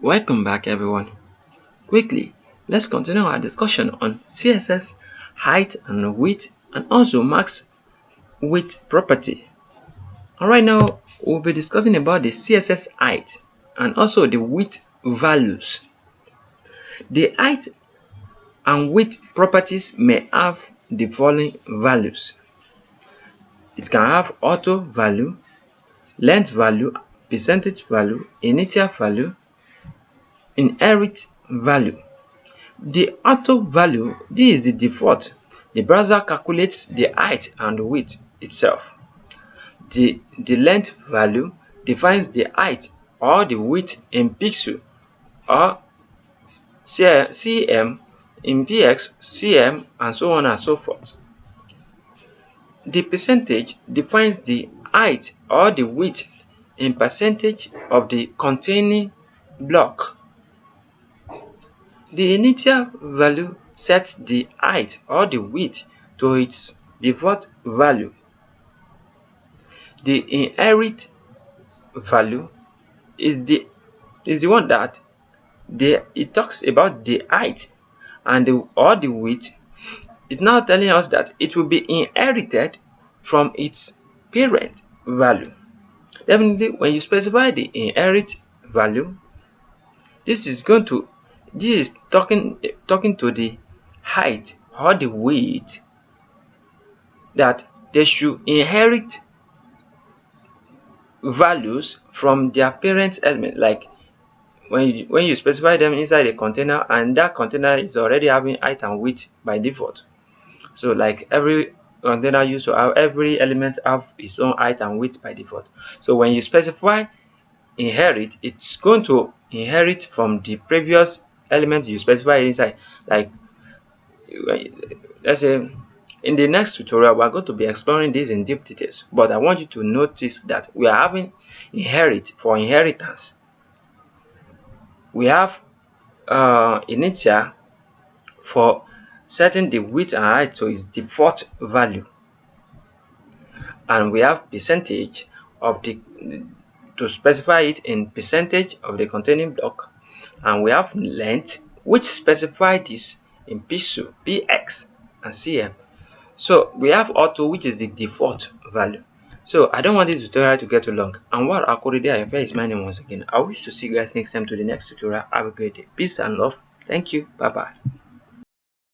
Welcome back everyone. Quickly, let's continue our discussion on CSS height and width and also max width property. And right now we'll be discussing about the CSS height and also the width values. The height and width properties may have the following values. It can have auto value, length value, percentage value, initial value, inherit value. The auto value, this is the default. The browser calculates the height and width itself. The length value defines the height or the width in pixel or cm, in px, cm, and so on and so forth. The percentage defines the height or the width in percentage of the containing block. The initial value sets the height or the width to its default value. The inherit value is the one that it talks about the height and or the width. It's now telling us that it will be inherited from its parent value. Definitely, when you specify the inherit value, this is talking to the height or the width that they should inherit values from their parent element. Like when you specify them inside a container and that container is already having height and width by default. So like every container used to have, every element have its own height and width by default. So when you specify inherit, it's going to inherit from the previous element you specify inside. Like let's say in the next tutorial we are going to be exploring this in deep details, but I want you to notice that we are having inherit for inheritance. We have initial for setting the width and height to its default value, and we have percentage of the to specify it in percentage of the containing block, and we have length which specify this in pixel, px, and cm. So we have auto, which is the default value. So I don't want this tutorial to get too long. Anwar Akorede Ayofe is my name once again. I wish to see you guys next time to the next tutorial. Have a great day. Peace and love. Thank you. Bye bye.